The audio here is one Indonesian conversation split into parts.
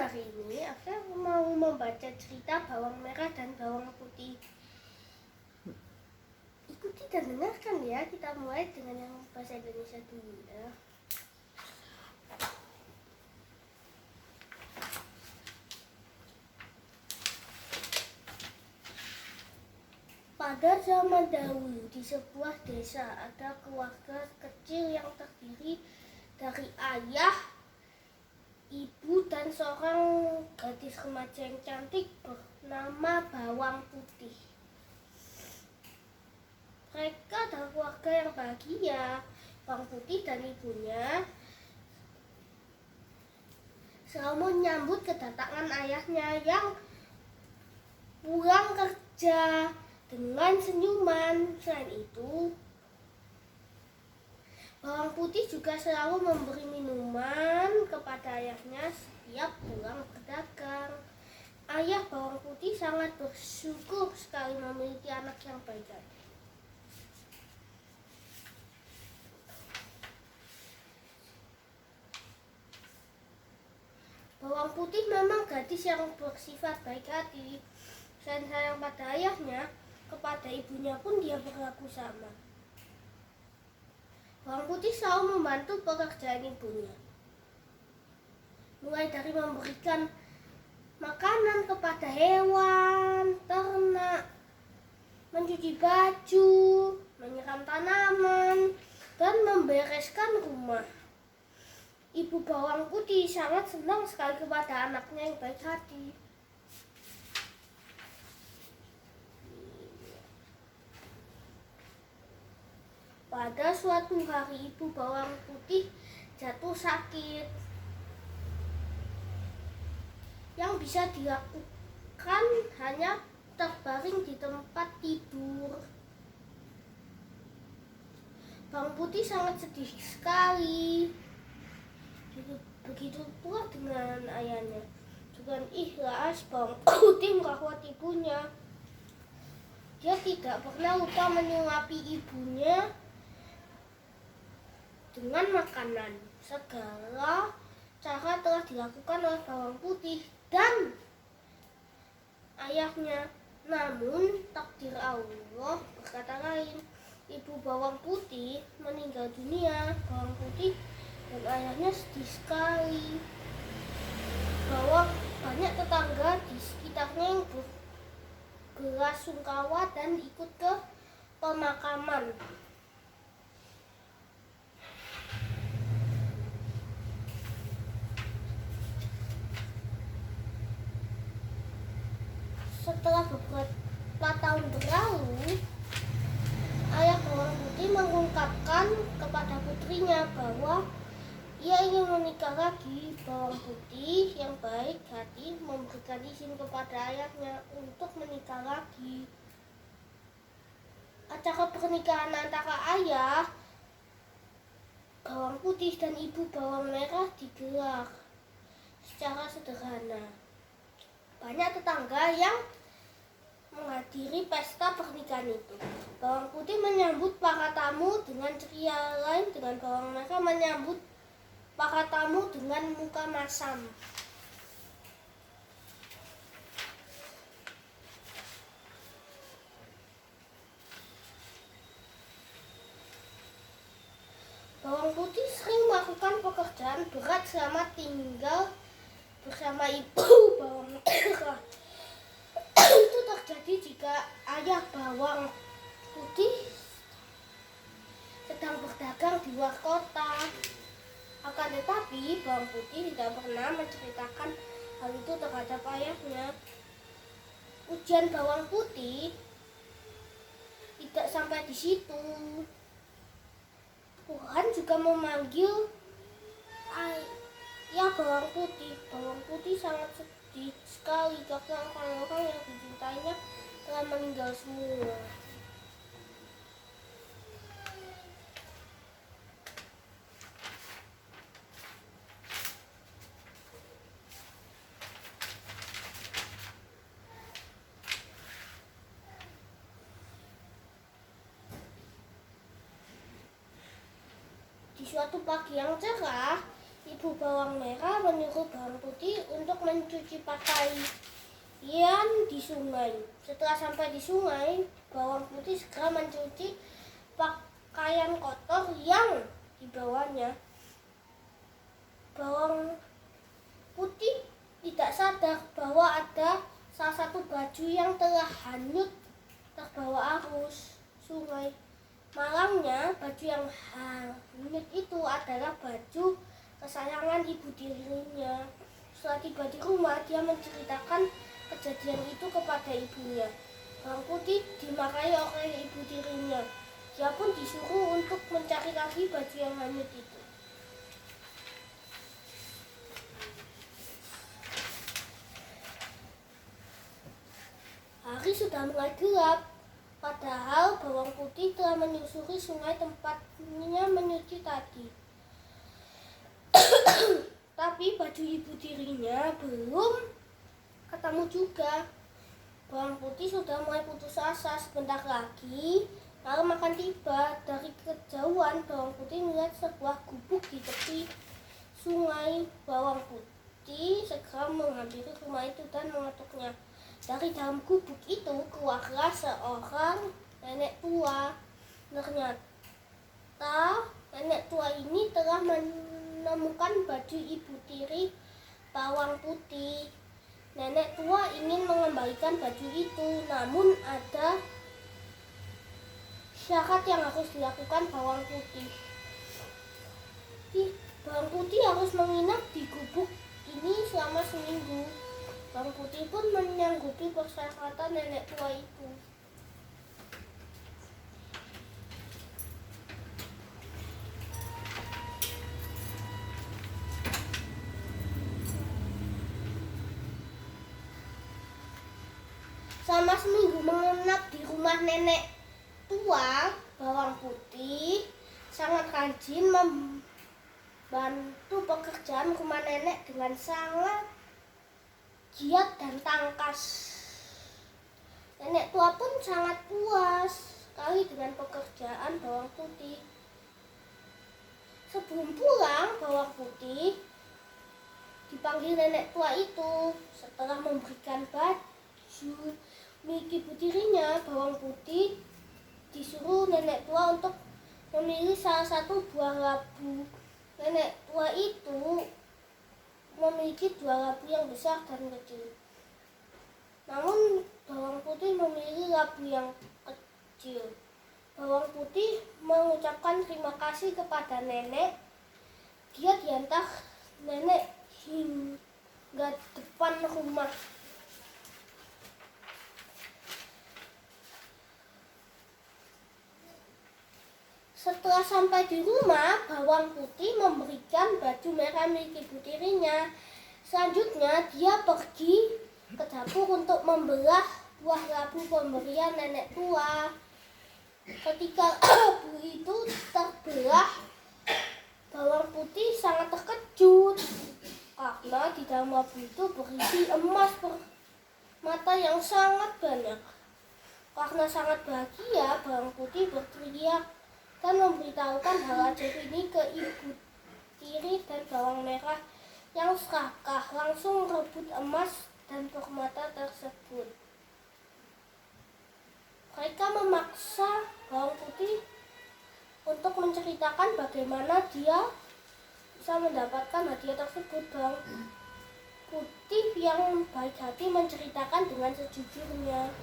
hari ini aku mau membaca cerita bawang merah dan bawang putih. Ikuti dan dengarkan ya. Kita mulai dengan yang bahasa Indonesia dulu ya. Pada zaman dahulu di sebuah desa ada keluarga kecil yang terdiri dari ayah, ibu dan seorang gadis remaja yang cantik bernama Bawang Putih. Mereka adalah keluarga yang bahagia. Bawang Putih dan ibunya selalu menyambut kedatangan ayahnya yang pulang kerja dengan senyuman. Selain itu, Bawang Putih juga selalu memberi minuman kepada ayahnya setiap pulang berdagang. Ayah Bawang Putih sangat bersyukur sekali memiliki anak yang baik hati. Bawang Putih memang gadis yang bersifat baik hati. Selain sayang pada ayahnya, kepada ibunya pun dia berlaku sama. Bawang Putih selalu membantu pekerjaan ibunya, mulai dari memberikan makanan kepada hewan, ternak, mencuci baju, menyiram tanaman, dan membereskan rumah. Ibu Bawang Putih sangat senang sekali kepada anaknya yang baik hati. Pada suatu hari ibu Bawang Putih jatuh sakit. Yang bisa dilakukan hanya terbaring di tempat tidur. Bawang Putih sangat sedih sekali. Begitu pula dengan ayahnya. Dengan ikhlas Bawang Putih merawat ibunya. Dia tidak pernah lupa menyuapi ibunya dengan makanan. Segala cara telah dilakukan oleh Bawang Putih dan ayahnya. Namun takdir Allah berkata lain. Ibu Bawang Putih meninggal dunia. Bawang Putih dan ayahnya sedih sekali. Bahwa banyak tetangga di sekitarnya yang berbelasungkawa dan ikut ke pemakaman. Setelah beberapa tahun berlalu, ayah Bawang Putih mengungkapkan kepada putrinya bahwa ia ingin menikah lagi. Bawang Putih yang baik hati memberikan izin kepada ayahnya untuk menikah lagi. Acara pernikahan antara ayah Bawang Putih dan ibu Bawang Merah digelar secara sederhana. Banyak tetangga yang menghadiri pesta pernikahan itu. Bawang Putih menyambut para tamu dengan ceria, lain dengan Bawang Merah menyambut para tamu dengan muka masam. Bawang Putih sering melakukan pekerjaan berat selama tinggal bersama ibu Bawang Merah. Itu terjadi jika ayah Bawang Putih sedang berdagang di luar kota. Akan tetapi Bawang Putih tidak pernah menceritakan hal itu terhadap ayahnya. Ujian Bawang Putih tidak sampai di situ. Tuhan juga memanggil ayah Bawang Putih. Bawang Putih sangat sedih sekali karena orang-orang yang dicintainya telah meninggal semua. Di suatu pagi yang cerah, Ibu bawang merah menyuruh bawang putih untuk mencuci pakaian di sungai. Setelah sampai di sungai, bawang putih segera mencuci pakaian kotor yang dibawanya. Bawang putih tidak sadar bahwa ada salah satu baju yang telah hanyut terbawa arus sungai. Malangnya, baju yang hanyut itu adalah baju kesayangan ibu tirinya. Setelah tiba di rumah, dia menceritakan kejadian itu kepada ibunya. Bawang putih dimarahi oleh ibu tirinya. Dia pun disuruh untuk mencari lagi baju yang hanyut itu. Hari sudah mulai gelap, padahal bawang putih telah menyusuri sungai tempatnya menyuci tadi. Tapi baju ibu tirinya belum ketemu juga. Bawang putih sudah mulai putus asa. Sebentar lagi malam akan tiba. Dari kejauhan bawang putih melihat sebuah gubuk di tepi sungai. Bawang putih segera menghampiri rumah itu dan mengetuknya. Dari dalam gubuk itu keluarlah seorang nenek tua. Ternyata nenek tua ini telah menemukan baju ibu tiri bawang putih. Nenek tua ingin mengembalikan baju itu, namun ada syarat yang harus dilakukan bawang putih. Bawang putih harus menginap di gubuk ini selama seminggu. Bawang putih pun menyanggupi persyaratan nenek tua itu. Selama seminggu menginap di rumah nenek tua, bawang putih sangat rajin membantu pekerjaan rumah nenek dengan sangat giat dan tangkas. Nenek tua pun sangat puas sekali dengan pekerjaan bawang putih. Sebelum pulang, bawang putih dipanggil nenek tua itu. Setelah memberikan baju milik ibu tirinya, bawang putih disuruh nenek tua untuk memilih salah satu buah labu. Nenek tua itu memiliki dua labu yang besar dan kecil. Namun bawang putih memilih labu yang kecil. Bawang putih mengucapkan terima kasih kepada nenek. Dia diantar nenek hingga depan rumah. Setelah sampai di rumah, bawang putih memberikan baju merah milik ibu tirinya. Selanjutnya, dia pergi ke dapur untuk membelah buah labu pemberian nenek tua. Ketika labu itu terbelah, bawang putih sangat terkejut karena di dalam labu itu berisi emas permata yang sangat banyak. Karena sangat bahagia, bawang putih berteriak dan memberitahukan hal ajaib ini ke ibu tiri dan bawang merah yang serakah langsung merebut emas dan permata tersebut. Mereka memaksa bawang putih untuk menceritakan bagaimana dia bisa mendapatkan hadiah tersebut. Bawang putih yang baik hati menceritakan dengan sejujurnya.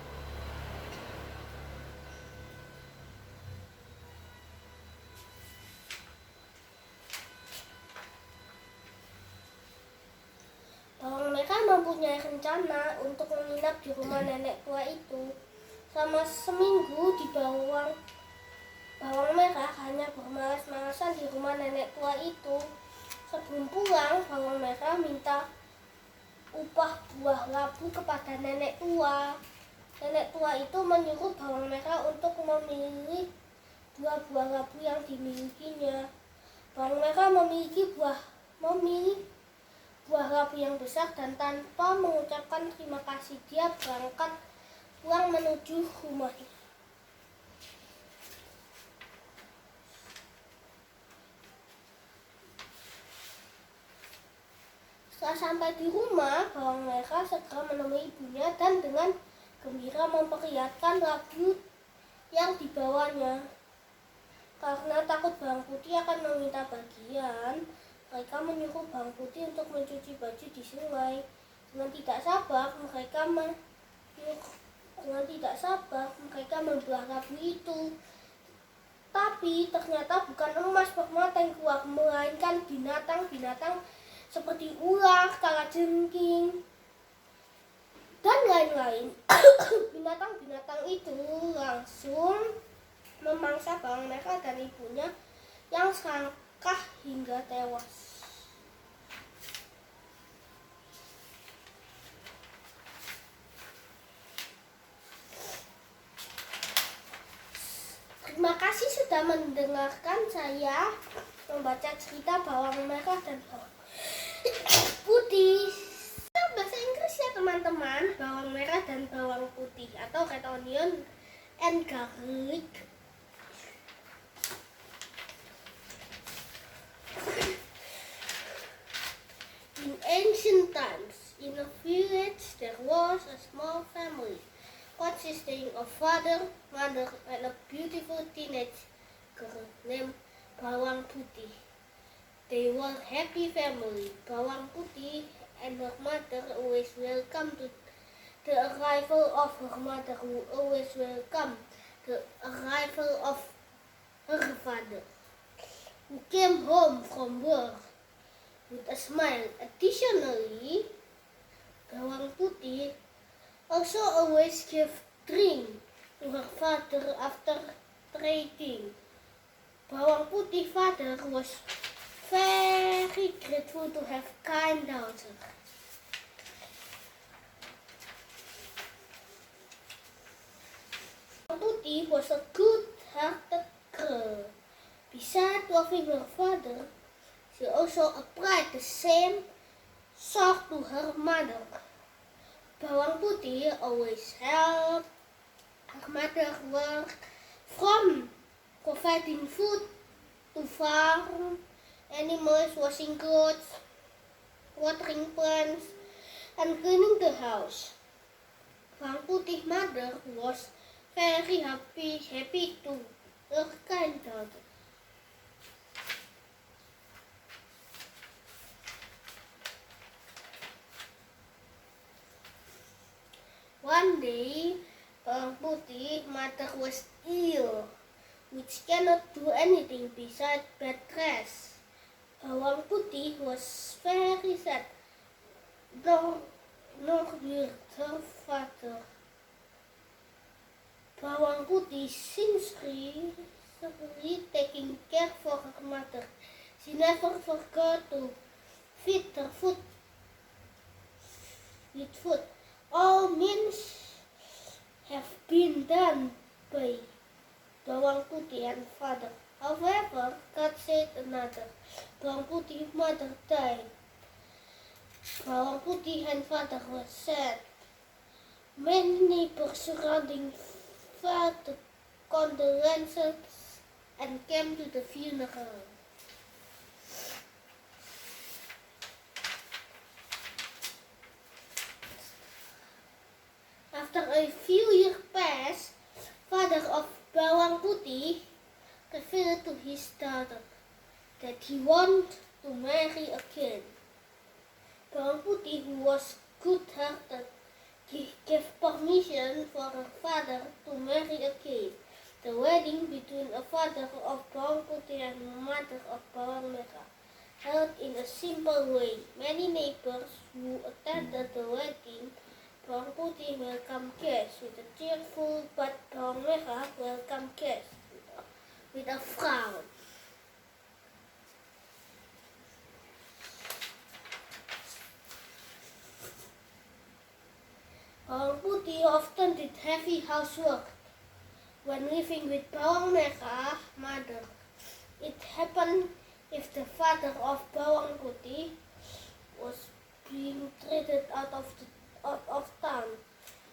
Bawang merah mempunyai rencana untuk menginap di rumah nenek tua itu. Selama seminggu di bawang merah hanya bermalas-malasan di rumah nenek tua itu. Sebelum pulang, bawang merah minta upah buah labu kepada nenek tua. Nenek tua itu menyuruh bawang merah untuk memilih dua buah labu yang dimilikinya. Bawang merah memilih buah labu yang besar dan tanpa mengucapkan terima kasih dia berangkat pulang menuju rumahnya. sampai di rumah, bawang merah segera menemui ibunya dan dengan gembira memperlihatkan labu yang dibawanya. Karena takut bawang putih akan meminta bagian, mereka menyuruh bawang putih untuk mencuci baju di sungai. Dengan tidak sabar mereka membelah labu itu. Tapi ternyata bukan emas permata yang keluar, melainkan binatang-binatang seperti ular, kalajengking, dan lain-lain. Binatang-binatang itu langsung memangsa bawang merah dan ibunya yang serangkah hingga tewas. Terima kasih sudah mendengarkan saya membaca cerita bawang merah dan bawang putih. Bahasa Inggris ya teman-teman, bawang merah dan bawang putih atau red onion and garlic. In ancient times, in a village there was a small family consisting of father, mother, and a beautiful teenage girl named Bawang Putih. They were a happy family. Bawang Putih and her mother always welcomed the arrival of her mother, who always welcomed the arrival of her father, who came home from work with a smile. Additionally, Bawang Putih also always gave drink to her father after trading. Bawang Putih father was very grateful to have kind daughter. Bawang Putih was a good-hearted girl. Besides loving her father, she also applied the same sort to her mother. Bawang Putih always helped her mother work, from providing food to farm animals, washing clothes, watering plants, and cleaning the house. Bawang Putih mother was very happy to her kind daughter. One day, Bawang Putih mother was ill, which cannot do anything besides bed rest. Bawang Putih was very sad, nor with her father. Bawang Putih sincerely taking care for her mother. She never forgot to feed her food with food. All means have been done by Bawang Putih and father. However, God said another. Bawang Putih mother died. Bawang Putih and father were sad. Many neighbors surrounding felt the condolences and came to the funeral. After a few years passed, father of Bawang Putih revealed to his daughter that he wanted to marry again. Bawang Putih, who was good-hearted, gave permission for her father to marry again. The wedding between a father of Bawang Putih and a mother of Bawang Merah held in a simple way. Many neighbors who attended the wedding, Bawang Putih welcomed guests with a cheerful, but Bawang Merah welcomed guests with a frown. Bawang Putih often did heavy housework when living with Bawang Merah mother. It happened if the father of Bawang Putih was being treated out of town.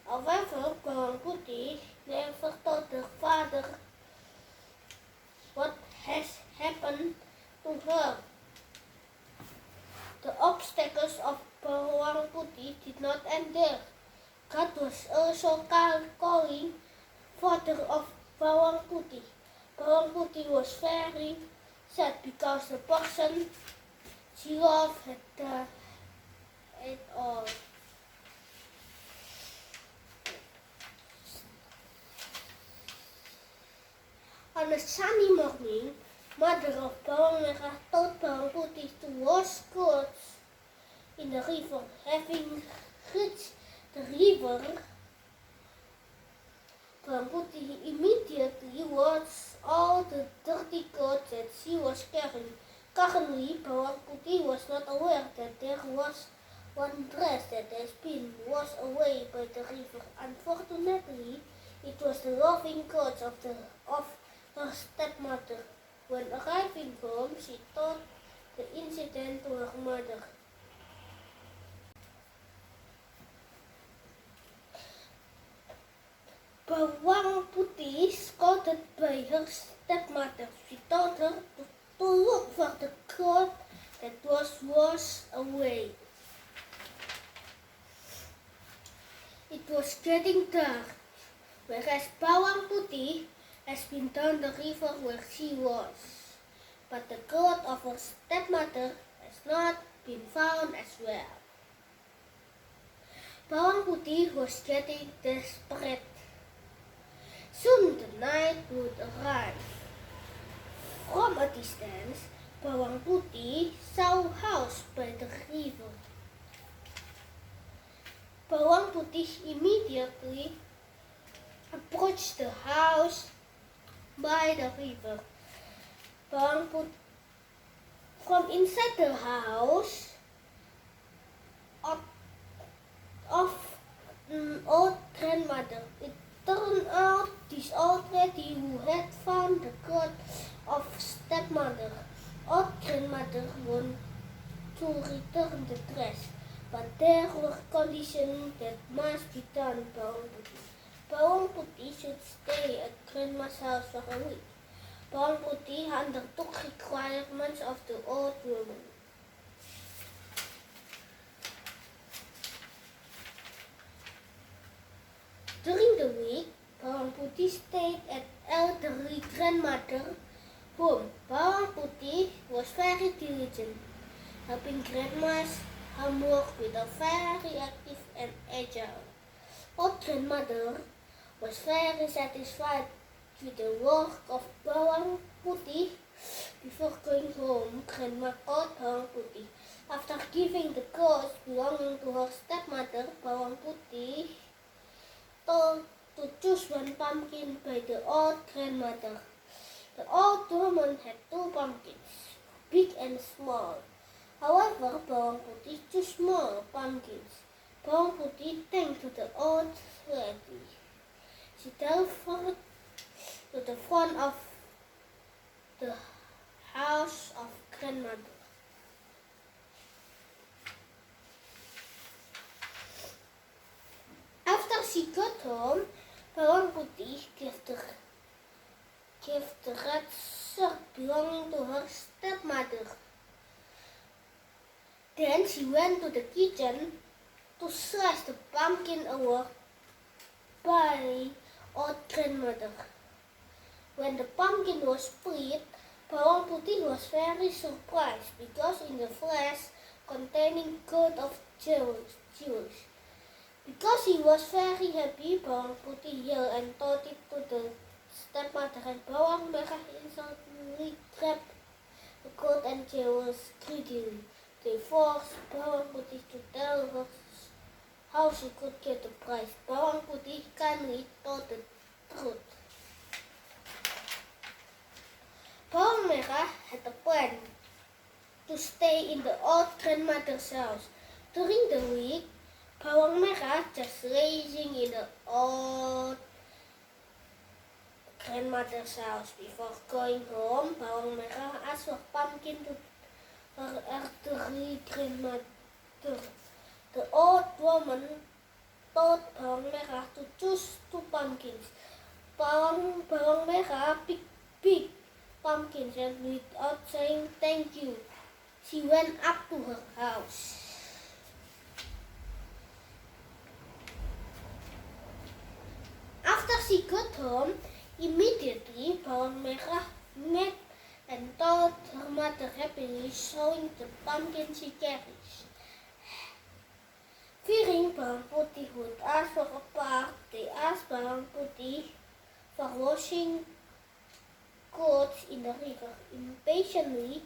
However, Bawang Putih never told her father what has happened to her. The obstacles of bawang putih did not end there. God was also calling father of bawang putih. Bawang putih was very sad because the person she loved had done it all. On a sunny morning, mother of bawang merah told bawang putih to wash clothes in the river. Having reached the river, bawang putih immediately washed all the dirty clothes that she was carrying. Currently, bawang putih was not aware that there was one dress that has been washed away by the river. Unfortunately, it was the loving clothes of her stepmother. When arriving home, she told the incident to her mother. Bawang putih, scolded by her stepmother, she told her to look for the cloth that was washed away. It was getting dark, whereas bawang putih has been down the river where she was, but the cloth of her stepmother has not been found as well. Bawang putih was getting desperate. Soon the night would arrive. From a distance, bawang putih saw a house by the river. Bawang putih immediately approached the house by the river. From inside the house of an old grandmother. It turned out this old lady who had found the cloth of stepmother. Old grandmother wanted to return the dress, but there were conditions that must be done. Bawang putih should stay at grandma's house for a week. Bawang putih undertook requirements of the old woman. During the week, bawang putih stayed at elderly grandmother's home. Bawang putih was very diligent, helping grandma's homework with a very active and agile. Old grandmother was very satisfied with the work of bawang putih. Before going home, grandma called bawang putih. After giving the clothes belonging to her stepmother, bawang putih told to choose one pumpkin by the old grandmother. The old woman had two pumpkins, big and small. However, bawang putih chose small pumpkins. Bawang putih thanked to the old lady. She telephoned to the front of the house of grandmother. After she got home, bawang putih gave the red shirt belonging to her stepmother. Then she went to the kitchen to slice the pumpkin away by old grandmother. When the pumpkin was split, bawang putih was very surprised because in the flesh containing coat of jewels. Because he was very happy, bawang putih yelled and told it to the stepmother, and bawang merah instantly grabbed the coat and jewels greedily. They forced bawang putih to tell her how she could get the prize. Bawang putih kindly told the truth. Bawang merah had a plan to stay in the old grandmother's house. During the week, bawang merah just lazing in the old grandmother's house. Before going home, bawang merah asked for pumpkin to her elderly grandmother. The old woman told bawang merah to choose two pumpkins. Bawang merah picked big pumpkins, and without saying thank you, she went up to her house. she got home, immediately bawang merah met and told her mother happily, showing the pumpkin she carries. Fearing bawang putih would ask for a part, they asked bawang putih for washing clothes in the river. Impatiently,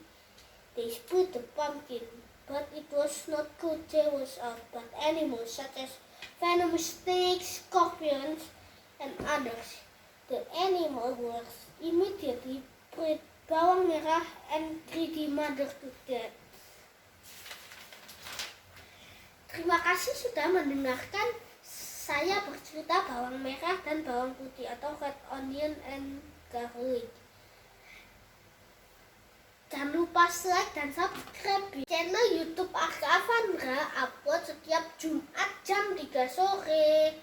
they split the pumpkin, but it was not good. There was out, but animals such as venomous snakes, scorpions, and others. The animals immediately put bawang merah and greedy mother to death. Terima kasih sudah mendengarkan saya bercerita bawang merah dan bawang putih atau red onion and garlic. Jangan lupa like dan subscribe di channel YouTube Arka Avandra, upload setiap Jumat jam 3 sore.